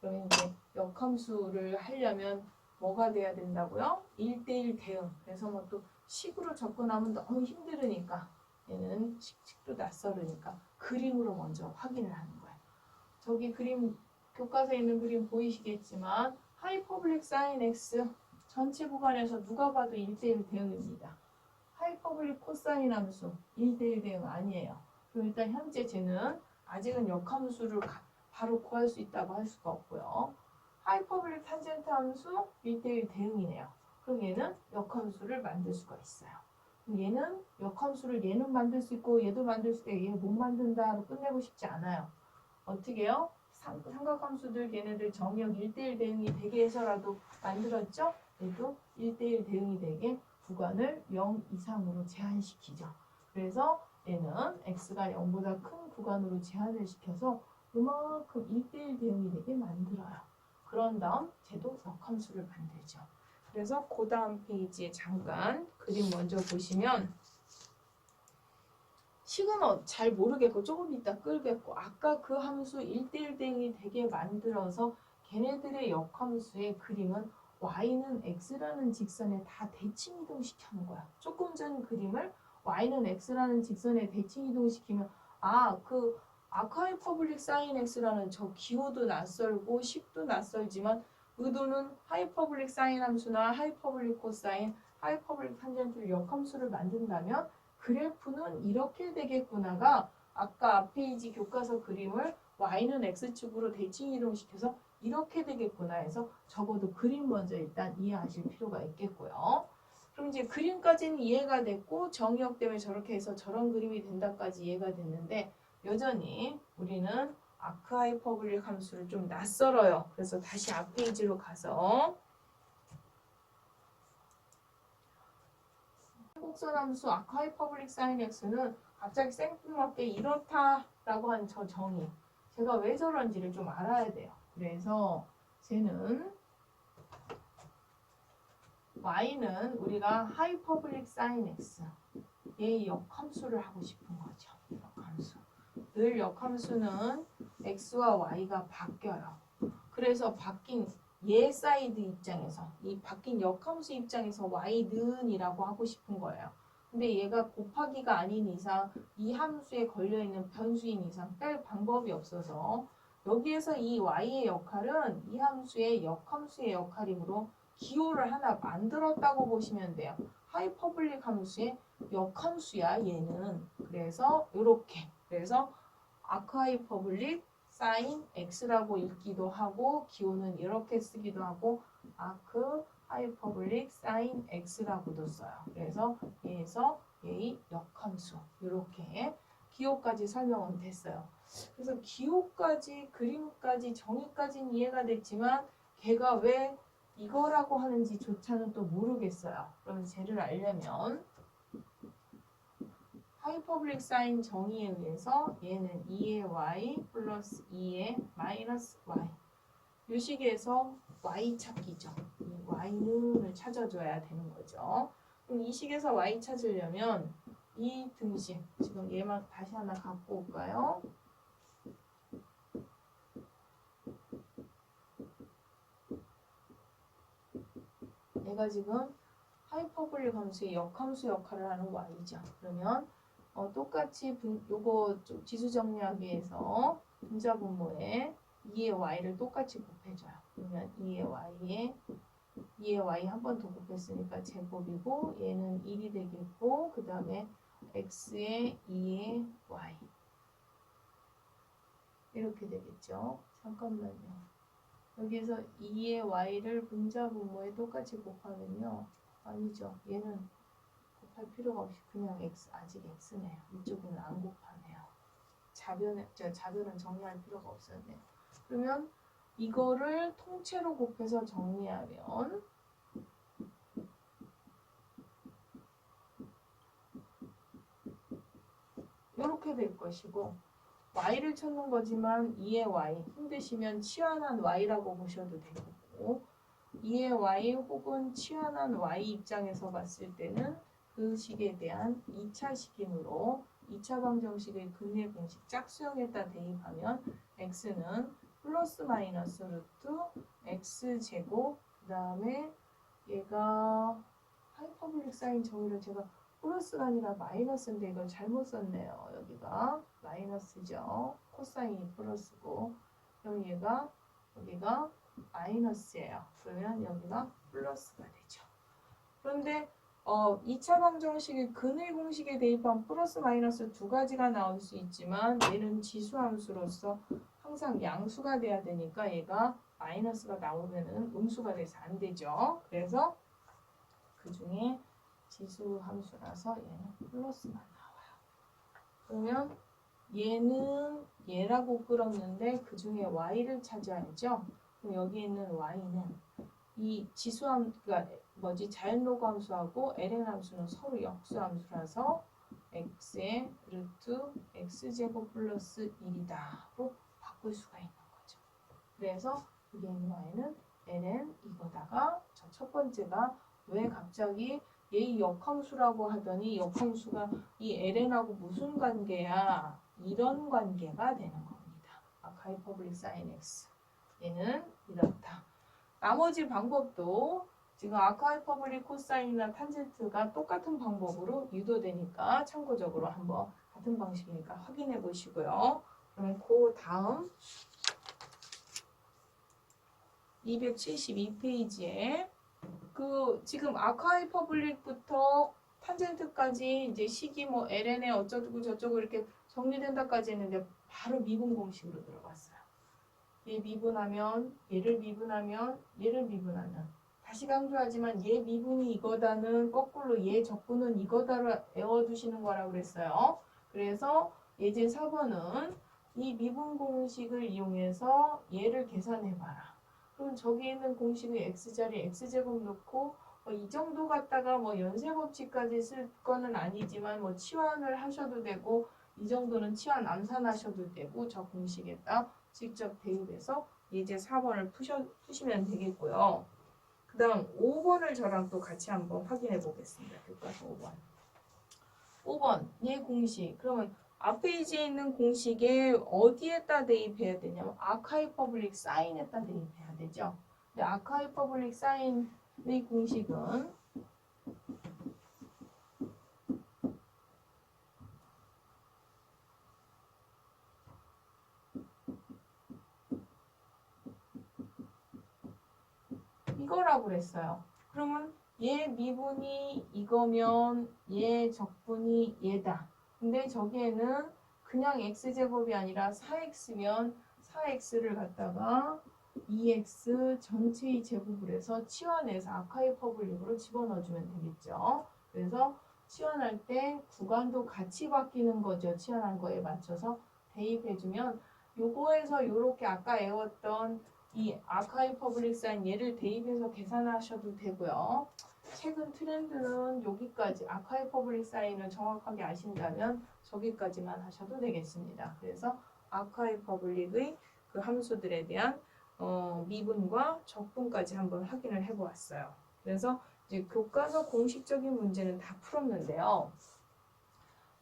그러면 이제 역함수를 하려면 뭐가 돼야 된다고요? 1대1 대응. 그래서 뭐 또 식으로 접근하면 너무 힘들으니까 얘는 식도 낯설으니까 그림으로 먼저 확인을 하는 거예요. 저기 그림 교과서에 있는 그림 보이시겠지만 하이퍼볼릭 사인 x 전체 구간에서 누가 봐도 1대1 대응입니다. 하이퍼볼릭 코사인 함수 1대1 대응 아니에요. 그럼 일단 현재 쟤는 아직은 역함수를 바로 구할 수 있다고 할 수가 없고요. 하이퍼볼릭 탄젠트 함수 1대1 대응이네요. 그럼 얘는 역함수를 만들 수가 있어요. 그럼 얘는 역함수를 얘는 만들 수 있고 얘도 만들 수 있고 얘 못 만든다로 끝내고 싶지 않아요. 어떻게 해요? 삼각함수들 걔네들 정역 1대1 대응이 되게 해서라도 만들었죠? 얘도 1대1 대응이 되게 구간을 0 이상으로 제한시키죠. 그래서 얘는 x가 0보다 큰 구간으로 제한을 시켜서 그만큼 1대1 대응이 되게 만들어요. 그런 다음 쟤도 역함수를 만들죠. 그래서 그 다음 페이지에 잠깐 그림 먼저 보시면 식은 잘 모르겠고 조금 이따 끌겠고 아까 그 함수 1대1 대응이 되게 만들어서 걔네들의 역함수의 그림은 y는 x라는 직선에 다 대칭 이동시켜놓은 거야. 조금 전 그림을 y는 x라는 직선에 대칭 이동시키면 그 아카이퍼블릭 사인 x라는 저 기호도 낯설고 식도 낯설지만 의도는 하이퍼블릭 사인 함수나 하이퍼블릭 코사인, 하이퍼블릭 탄젠트를 역함수를 만든다면 그래프는 이렇게 되겠구나가 아까 앞 페이지 교과서 그림을 y는 x축으로 대칭 이동시켜서 이렇게 되겠구나 해서 적어도 그림 먼저 일단 이해하실 필요가 있겠고요. 그럼 이제 그림까지는 이해가 됐고 정의역 때문에 저렇게 해서 저런 그림이 된다까지 이해가 됐는데 여전히 우리는 아크하이퍼블릭 함수를 좀 낯설어요. 그래서 다시 앞 페이지로 가서 곡선 함수 아크하이퍼블릭 사인 x는 갑자기 생뚱맞게 이렇다라고 한 저 정의 제가 왜 저런지를 좀 알아야 돼요. 그래서 쟤는 y는 우리가 하이퍼블릭 사인 x 얘의 역함수를 하고 싶은 거죠. 역함수. 늘 역함수는 x와 y가 바뀌어요. 그래서 바뀐 얘 사이드 입장에서 이 바뀐 역함수 입장에서 y는이라고 하고 싶은 거예요. 근데 얘가 곱하기가 아닌 이상 이 함수에 걸려있는 변수인 이상 뺄 방법이 없어서 여기에서 이 y의 역할은 이 함수의 역함수의 역할이므로 기호를 하나 만들었다고 보시면 돼요. 하이퍼블릭 함수의 역함수야 얘는. 그래서 이렇게 그래서 아크하이퍼블릭 사인 x라고 읽기도 하고 기호는 이렇게 쓰기도 하고 아크 하이퍼블릭 사인 x라고도 써요. 그래서 얘에서 얘의 역함수 이렇게 기호까지 설명은 됐어요. 그래서 기호까지 그림까지 정의까지는 이해가 됐지만 걔가 왜 이거라고 하는지조차는 또 모르겠어요. 그럼 쟤를 알려면 하이퍼블릭 사인 정의에 의해서 얘는 2의 y 플러스 2의 마이너스 y 이 식에서 y 찾기죠. y는을 찾아줘야 되는 거죠. 그럼 이 식에서 y 찾으려면 이 등식, 지금 얘만 다시 하나 갖고 올까요? 얘가 지금 하이퍼볼릭 함수의 역함수 역할을 하는 y죠. 그러면 똑같이 요거 지수 정리하기 위해서 분자 분모에 2의 y를 똑같이 곱해줘요. 그러면 2의 y 한 번 더 곱했으니까 제곱이고 얘는 1이 되겠고 그 다음에 x의 2의 y 이렇게 되겠죠. 잠깐만요. 여기서 2의 y를 분자 분모에 똑같이 곱하면요. 아니죠. 얘는 곱할 필요가 없이 그냥 x, 아직 x네요. 이쪽에는 안 곱하네요. 자변은 정리할 필요가 없었네요. 그러면 이거를 통째로 곱해서 정리하면 이렇게 될 것이고 y를 찾는 거지만 2의 y 힘드시면 치환한 y라고 보셔도 되고 2의 y 혹은 치환한 y 입장에서 봤을 때는 그 식에 대한 2차 식이므로 2차 방정식의 근의 공식 짝수형에다 대입하면 x는 플러스 마이너스 루트 x제곱 그 다음에 얘가 하이퍼볼릭 사인 정의를 제가 플러스가 아니라 마이너스인데 이걸 잘못 썼네요. 여기가 마이너스죠. 코사인이 플러스고 그럼 얘가 여기가 마이너스예요. 그러면 여기가 플러스가 되죠. 그런데 2차 방정식의 근의 공식에 대입한 플러스 마이너스 두 가지가 나올 수 있지만 얘는 지수함수로서 항상 양수가 돼야 되니까 얘가 마이너스가 나오면은 음수가 돼서 안 되죠. 그래서 그 중에 지수 함수라서 얘는 플러스만 나와요. 그러면 얘는 얘라고 끌었는데 그 중에 y를 찾아야죠. 그럼 여기 있는 y는 이 지수함, 그러니까 자연로그 함수하고 ln 함수는 서로 역수함수라서 x의 루트 x제곱 플러스 1이다로 바꿀 수가 있는 거죠. 그래서 여기 있는 y는 ln 이거다가 첫 번째가 왜 갑자기 얘 역함수라고 하더니 역함수가 이 ln하고 무슨 관계야? 이런 관계가 되는 겁니다. 아까 하이퍼볼릭 사인 x 얘는 이렇다. 나머지 방법도 지금 아까 하이퍼볼릭 코사인이나 탄젠트가 똑같은 방법으로 유도되니까 참고적으로 한번 같은 방식이니까 확인해 보시고요. 그럼 그 다음 272페이지에 그 지금 아까 하이퍼볼릭부터 탄젠트까지 이제 식이 뭐 ln에 어쩌고 저쩌고 이렇게 정리된다까지 했는데 바로 미분 공식으로 들어갔어요. 얘 미분하면 얘를 미분하면 얘를 미분하면 다시 강조하지만 얘 미분이 이거다는 거꾸로 얘 적분은 이거다를 외워두시는 거라고 그랬어요. 그래서 예제 4번은 이 미분 공식을 이용해서 얘를 계산해봐라. 그럼 저기 있는 공식의 x자리에 x제곱 넣고 이 정도 갖다가 연쇄법칙까지 쓸 거는 아니지만 치환을 하셔도 되고 이 정도는 치환 암산하셔도 되고 저 공식에다 직접 대입해서 예제 4번을 푸시면 되겠고요. 그 다음 5번을 저랑 또 같이 한번 확인해 보겠습니다. 교과서 5번. 5번 얘 공식. 그러면 앞에 이제 있는 공식에 어디에다 대입해야 되냐면 아카이퍼블릭 사인에다 대입해야 되죠. 근데 아카이퍼블릭 사인의 공식은 이거라고 그랬어요. 그러면 얘 미분이 이거면 얘 적분이 얘다. 근데 저기에는 그냥 x제곱이 아니라 4x면 4x를 갖다가 2x 전체의 제곱을 해서 치환해서 아카이퍼블릭으로 집어넣어주면 되겠죠. 그래서 치환할 때 구간도 같이 바뀌는 거죠. 치환한 거에 맞춰서 대입해주면 요거에서 요렇게 아까 외웠던 이 아카이퍼블릭 사인 얘를 대입해서 계산하셔도 되고요. 최근 트렌드는 여기까지 아카이퍼블릭 사인을 정확하게 아신다면 저기까지만 하셔도 되겠습니다. 그래서 아카이퍼블릭의 그 함수들에 대한 미분과 적분까지 한번 확인을 해보았어요. 그래서 이제 교과서 공식적인 문제는 다 풀었는데요.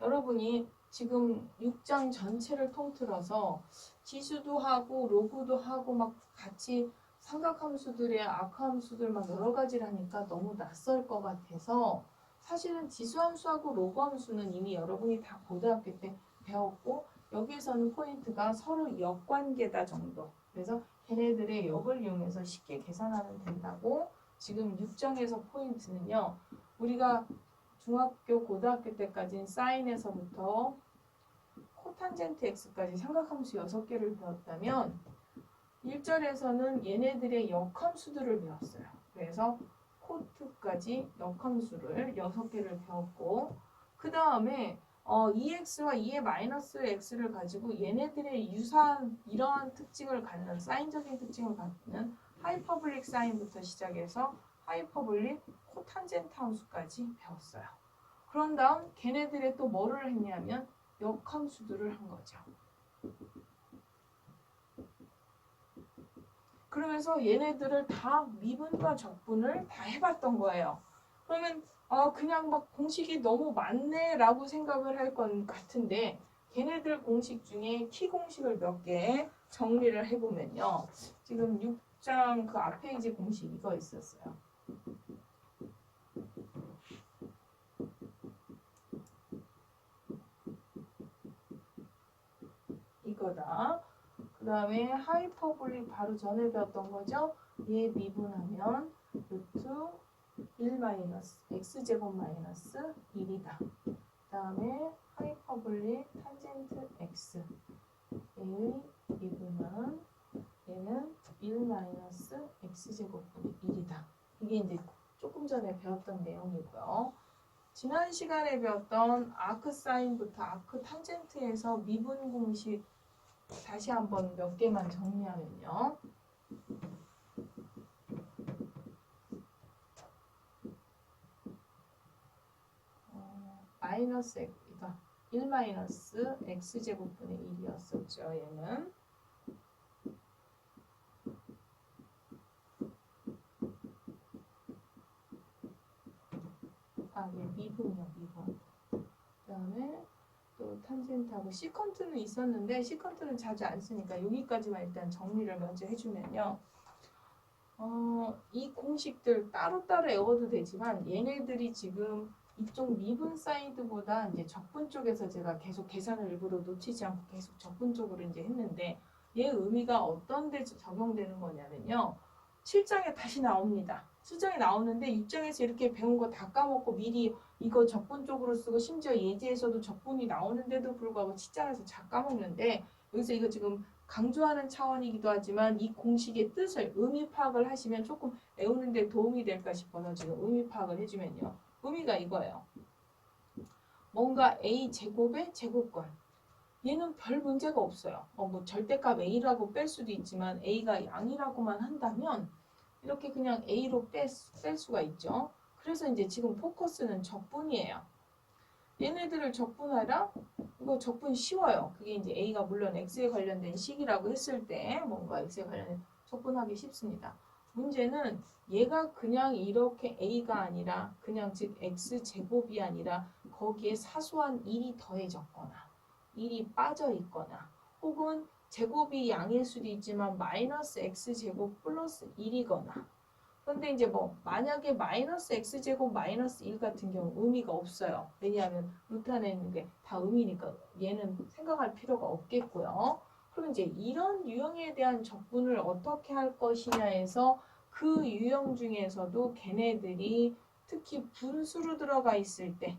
여러분이 지금 6장 전체를 통틀어서 지수도 하고 로그도 하고 막 같이 삼각함수들의 악함수들 막 여러 가지를 하니까 너무 낯설 것 같아서 사실은 지수함수하고 로그함수는 이미 여러분이 다 고등학교 때 배웠고 여기에서는 포인트가 서로 역관계다 정도. 그래서 걔네들의 역을 이용해서 쉽게 계산하면 된다고. 지금 6장에서 포인트는요. 우리가 중학교, 고등학교 때까지는 사인에서부터 코탄젠트 x까지 삼각함수 6개를 배웠다면 1절에서는 얘네들의 역함수들을 배웠어요. 그래서 코트까지 역함수를 6개를 배웠고 그 다음에 2x와 2의 마이너스 x를 가지고 얘네들의 유사한 이러한 특징을 갖는 사인적인 특징을 갖는 하이퍼블릭 사인부터 시작해서 하이퍼블릭 코탄젠트 함수까지 배웠어요. 그런 다음 걔네들의 또 뭐를 했냐면 역함수들을 한 거죠. 그러면서 얘네들을 다 미분과 적분을 다 해봤던 거예요. 그러면 그냥 막 공식이 너무 많네 라고 생각을 할 것 같은데 걔네들 공식 중에 키 공식을 몇 개 정리를 해보면요. 지금 6장 그 앞에 이제 공식 이거 있었어요. 이거다. 그 다음에 하이퍼볼릭 바로 전에 배웠던 거죠. 얘 미분하면 루트 1 마이너스 x제곱 마이너스 1이다. 그 다음에 하이퍼볼릭 탄젠트 x 얘의 미분은 얘는 1 마이너스 x제곱분의 1이다. 이게 이제 조금 전에 배웠던 내용이고요. 지난 시간에 배웠던 아크 사인부터 아크 탄젠트에서 미분 공식 다시 한번 몇 개만 정리하면요. 마이너스 x가 1 마이너스 x제곱분의 1이었었죠. 얘는 얘 미분이요. 미분. 그 다음에 또 탄젠트하고 시컨트는 있었는데 시컨트는 자주 안 쓰니까 여기까지만 일단 정리를 먼저 해주면요. 이 공식들 따로따로 외워도 되지만 얘네들이 지금 이쪽 미분 사이드보다 이제 적분 쪽에서 제가 계속 계산을 일부러 놓치지 않고 계속 적분 쪽으로 이제 했는데 얘 의미가 어떤 데 적용되는 거냐면요. 7장에 다시 나옵니다. 7장에 나오는데 6장에서 이렇게 배운 거 다 까먹고 미리 이거 적분 쪽으로 쓰고 심지어 예제에서도 적분이 나오는데도 불구하고 7장에서 다 까먹는데 여기서 이거 지금 강조하는 차원이기도 하지만 이 공식의 뜻을 의미 파악을 하시면 조금 외우는 데 도움이 될까 싶어서 지금 의미 파악을 해주면요. 의미가 이거예요. 뭔가 a 제곱의 제곱권. 얘는 별 문제가 없어요. 뭐 절대값 a라고 뺄 수도 있지만 a가 양이라고만 한다면 이렇게 그냥 a로 뺄 수가 있죠. 그래서 이제 지금 포커스는 적분이에요. 얘네들을 적분하라? 이거 적분 쉬워요. 그게 이제 a가 물론 x에 관련된 식이라고 했을 때 뭔가 x에 관련된 적분하기 쉽습니다. 문제는 얘가 그냥 이렇게 a가 아니라 그냥 즉 x제곱이 아니라 거기에 사소한 1이 더해졌거나 1이 빠져 있거나 혹은 제곱이 양일 수도 있지만 마이너스 x제곱 플러스 1이거나 근데 이제 뭐 만약에 마이너스 x제곱 마이너스 1 같은 경우 의미가 없어요. 왜냐하면 루트 안에 있는 게 다 의미니까 얘는 생각할 필요가 없겠고요. 그럼 이제 이런 유형에 대한 적분을 어떻게 할 것이냐에서 그 유형 중에서도 걔네들이 특히 분수로 들어가 있을 때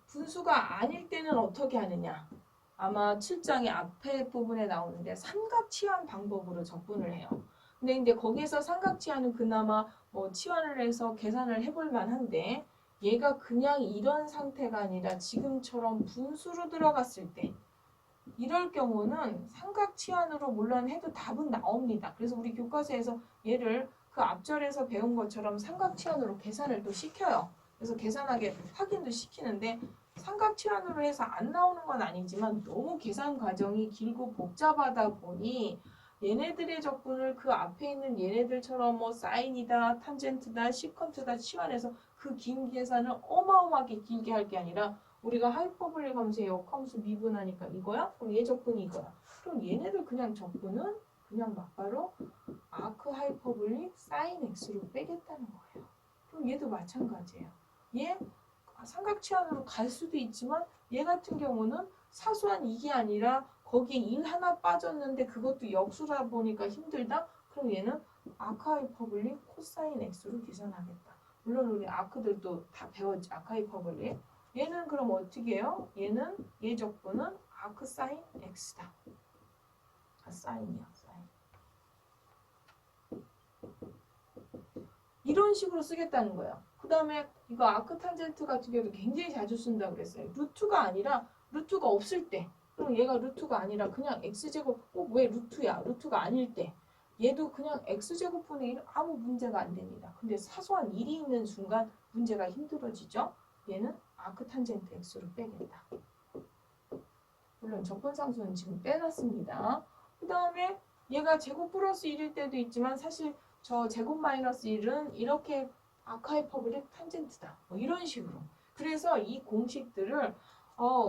분수가 아닐 때는 어떻게 하느냐. 아마 7장의 앞에 부분에 나오는데 삼각치환 방법으로 적분을 해요. 근데 이제 거기에서 삼각치환은 그나마 치환을 해서 계산을 해볼 만한데 얘가 그냥 이런 상태가 아니라 지금처럼 분수로 들어갔을 때 이럴 경우는 삼각치환으로 물론 해도 답은 나옵니다. 그래서 우리 교과서에서 얘를 그 앞절에서 배운 것처럼 삼각치환으로 계산을 또 시켜요. 그래서 계산하게 확인도 시키는데 삼각치환으로 해서 안 나오는 건 아니지만 너무 계산 과정이 길고 복잡하다 보니 얘네들의 적분을 그 앞에 있는 얘네들처럼 뭐 사인이다, 탄젠트다, 시컨트다 치환해서 그 긴 계산을 어마어마하게 길게 할 게 아니라 우리가 하이퍼볼릭 함수의 역함수 미분하니까 이거야? 그럼 얘 적분이 이거야. 그럼 얘네들 그냥 적분은 그냥 막바로 아크 하이퍼볼릭 사인 x로 빼겠다는 거예요. 그럼 얘도 마찬가지예요. 얘 삼각치환으로 갈 수도 있지만 얘 같은 경우는 사소한 이게 아니라 거기에 1 하나 빠졌는데 그것도 역수라 보니까 힘들다? 그럼 얘는 아크 하이퍼볼릭 코사인 x로 계산하겠다. 물론 우리 아크들도 다 배웠지. 아크 하이퍼볼릭. 얘는 그럼 어떻게 해요? 얘는 얘 적분은 아크 사인 x다. 사인이야. 사인. 이런 식으로 쓰겠다는 거야. 그 다음에 이거 아크 탄젠트 같은 경우도 굉장히 자주 쓴다고 그랬어요. 루트가 아니라 루트가 없을 때. 그럼 얘가 루트가 아니라 그냥 x제곱 꼭 왜 루트야? 루트가 아닐 때. 얘도 그냥 x제곱분의 1 아무 문제가 안 됩니다. 근데 사소한 1이 있는 순간 문제가 힘들어지죠. 얘는 아크 탄젠트 x로 빼겠다. 물론 적분상수는 지금 빼놨습니다. 그 다음에 얘가 제곱 플러스 1일 때도 있지만 사실 저 제곱 마이너스 1은 이렇게 아크 하이퍼볼릭 탄젠트다. 뭐 이런 식으로. 그래서 이 공식들을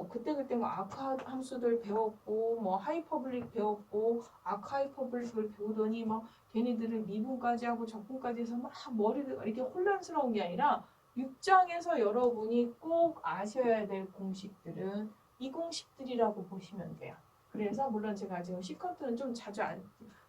그때 뭐 아크 함수들 배웠고 뭐 하이퍼볼릭 배웠고 아크 하이퍼볼릭을 배우더니 막 걔네들을 미분까지 하고 적분까지 해서 막 머리가 이렇게 혼란스러운 게 아니라 6장에서 여러분이 꼭 아셔야 될 공식들은 이 공식들이라고 보시면 돼요. 그래서 물론 제가 지금 시컨트는 좀 자주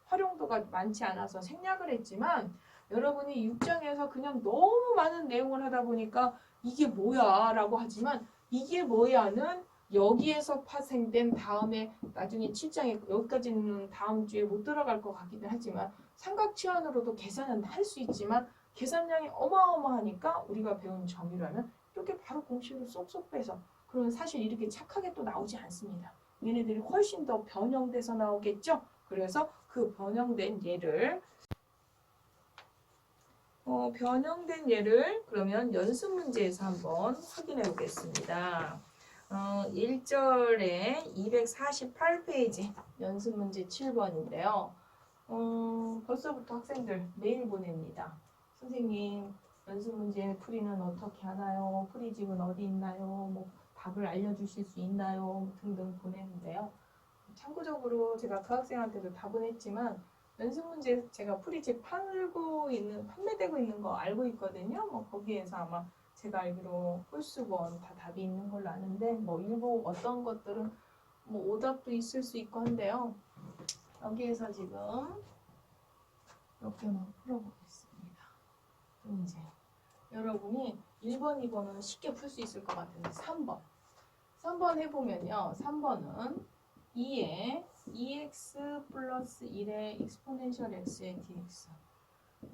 활용도가 많지 않아서 생략을 했지만 여러분이 6장에서 그냥 너무 많은 내용을 하다 보니까 이게 뭐야 라고 하지만 이게 뭐야는 여기에서 파생된 다음에 나중에 7장에 여기까지는 다음 주에 못 들어갈 것 같기는 하지만 삼각치환으로도 계산은 할 수 있지만 계산량이 어마어마하니까 우리가 배운 정의라는 이렇게 바로 공식으로 쏙쏙 빼서 그러면 사실 이렇게 착하게 또 나오지 않습니다. 얘네들이 훨씬 더 변형돼서 나오겠죠? 그래서 그 변형된 예를 그러면 연습 문제에서 한번 확인해 보겠습니다. 1절에 248페이지 연습 문제 7번인데요. 벌써부터 학생들 메일 보냅니다. 선생님, 연습 문제 풀이는 어떻게 하나요? 풀이집은 어디 있나요? 뭐 답을 알려주실 수 있나요? 등등 보내는데요. 참고적으로 제가 그 학생한테도 답은 했지만 연습 문제 제가 풀이집 판매되고 있는 거 알고 있거든요. 뭐 거기에서 아마 제가 알기로 홀수번 다 답이 있는 걸로 아는데 뭐 일부 어떤 것들은 뭐 오답도 있을 수 있고 한데요. 여기에서 지금 몇 개만 풀어보겠습니다. 이제 여러분이 1번, 2번은 쉽게 풀 수 있을 것 같은데 3번 해보면요. 3번은 2에 2x 플러스 1의 exponential x의 dx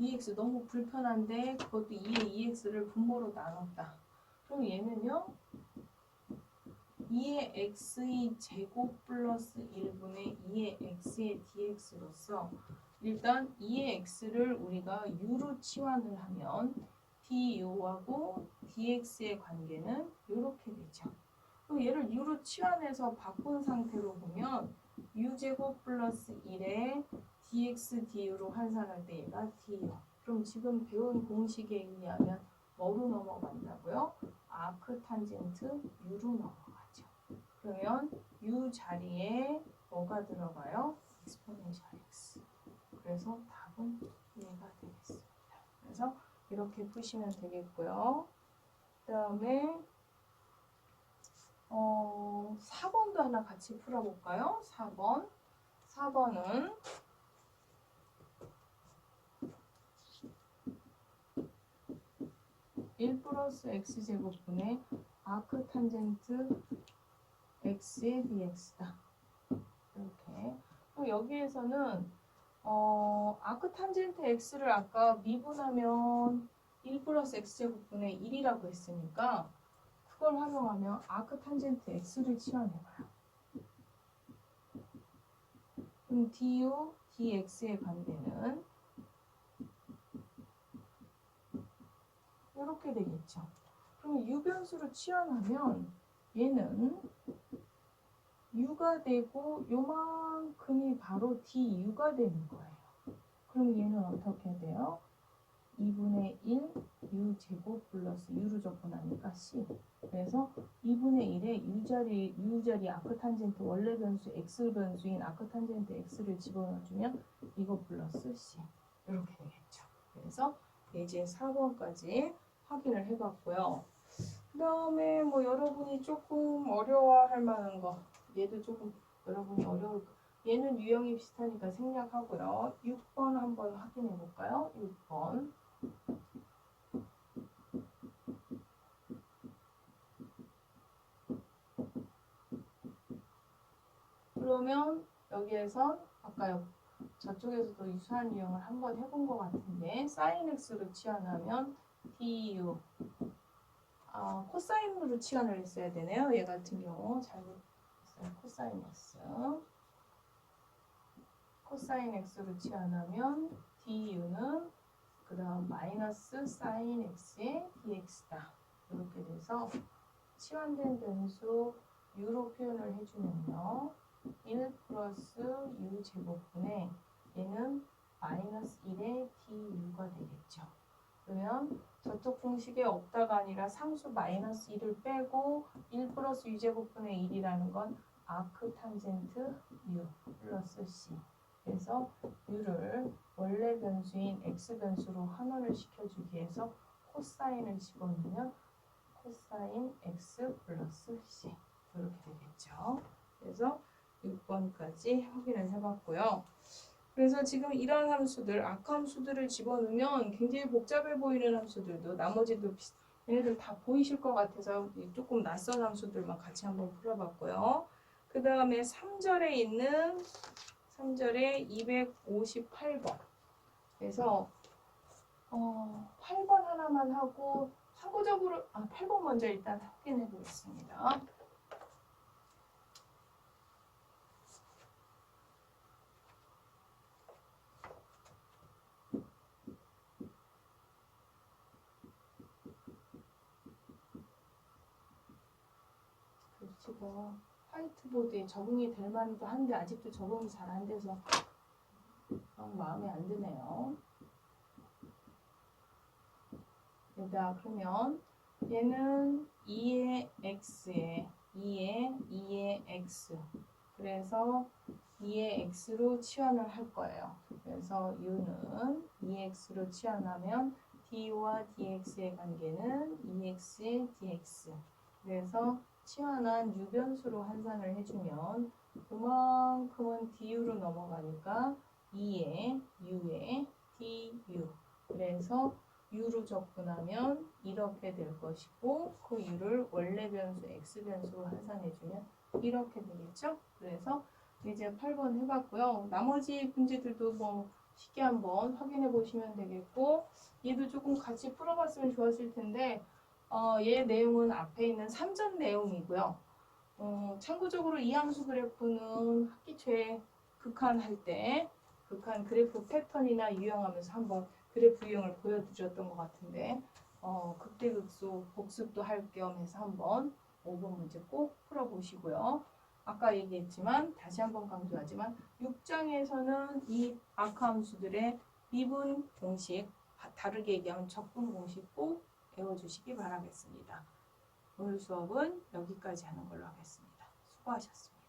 2x 너무 불편한데 그것도 2의 2x를 분모로 나눴다. 그럼 얘는요. 2의 x의 제곱 플러스 1분의 2의 x의 dx로서 일단 2의 x를 우리가 u로 치환을 하면 du하고 dx의 관계는 이렇게 되죠. 그럼 얘를 u로 치환해서 바꾼 상태로 보면 u제곱 플러스 1에 dx du로 환산할 때 얘가 du. 그럼 지금 배운 공식에 의하면 뭐로 넘어간다고요? 아크 탄젠트 u로 넘어가죠. 그러면 u 자리에 뭐가 들어가요? exponential x. 그래서 답은 얘가 되겠습니다. 그래서 이렇게 푸시면 되겠고요. 그 다음에 4번도 하나 같이 풀어볼까요? 4번은 1 플러스 x제곱분의 아크 탄젠트 x의 dx다. 이렇게. 그럼 여기에서는 아크 탄젠트 x를 아까 미분하면 1 플러스 x제곱분의 1이라고 했으니까 그걸 활용하면 아크 탄젠트 x를 치환해봐요. 그럼 du, dx의 관계는 이렇게 되겠죠. 그럼 유변수로 치환하면 얘는 u가 되고 요만큼이 바로 du가 되는 거예요. 그럼 얘는 어떻게 돼요? 2분의 1 u 제곱 플러스 u로 접근하니까 c. 그래서 2분의 1에 u 자리 아크탄젠트 원래 변수 x 변수인 아크탄젠트 x를 집어넣어주면 이거 플러스 c. 이렇게 되겠죠. 그래서 이제 4번까지 확인을 해봤고요. 그 다음에 뭐 여러분이 조금 어려워할 만한 거, 얘도 조금 여러분이 어려울 거. 얘는 유형이 비슷하니까 생략하고요. 6번 한번 확인해 볼까요? 6번. 그러면 여기에선 아까 저쪽에서도 유사한 유형을 한번 해본 것 같은데 sin x로 치환하면 du 코사인으로 치환을 했어야 되네요. 얘 같은 경우 잘못했어요. 코사인 x 코사인 x로 치환하면 du는 그 다음 마이너스 sin x의 dx다. 이렇게 돼서 치환된 변수 u로 표현을 해주면요. 1 플러스 u 제곱분의 얘는 마이너스 1의 du가 되겠죠. 그러면 저쪽 공식에 없다가 아니라 상수 마이너스 1을 빼고 1 플러스 u 제곱분의 1이라는 건 아크 탄젠트 u 플러스 c. 그래서 u를 원래 변수인 x 변수로 환원을 시켜주기 위해서 코사인을 집어넣으면 코사인 x 플러스 c. 이렇게 되겠죠. 그래서 6번까지 확인을 해봤고요. 그래서 지금 이런 함수들, 악함수들을 집어넣으면 굉장히 복잡해 보이는 함수들도 나머지도 얘네들 다 보이실 것 같아서 조금 낯선 함수들만 같이 한번 풀어봤고요. 그 다음에 3절에 있는 3절에 258번. 그래서 8번 하나만 하고 참고적으로 8번 먼저 일단 확인해 보겠습니다. 지금 화이트보드에 적응이 될 만도 한데 아직도 적응이 잘 안 돼서 마음에 안 드네요. 자, 그러면 얘는 2의 x에 2의 x. 그래서 2의 x로 치환을 할 거예요. 그래서 u는 2x로 치환하면 d와 dx의 관계는 2x의 dx. 그래서 치환한 유변수로 환산을 해주면 그만큼은 du로 넘어가니까 2의 u의 du. 그래서 u로 접근하면 이렇게 될 것이고 그 u를 원래 변수 x 변수로 환산해주면 이렇게 되겠죠. 그래서 이제 8번 해봤고요. 나머지 문제들도 뭐 쉽게 한번 확인해 보시면 되겠고 얘도 조금 같이 풀어봤으면 좋았을 텐데 얘 내용은 앞에 있는 3전 내용이고요. 참고적으로 이 함수 그래프는 학기 초에 극한할 때 극한 그래프 패턴이나 유형하면서 한번 그래프 유형을 보여드렸던 것 같은데 극대극소 복습도 할 겸 해서 한번 5번 문제 꼭 풀어보시고요. 아까 얘기했지만 다시 한번 강조하지만 6장에서는 이 아크함수들의 미분 공식, 다르게 얘기하면 적분 공식 꼭 배워주시기 바라겠습니다. 오늘 수업은 여기까지 하는 걸로 하겠습니다. 수고하셨습니다.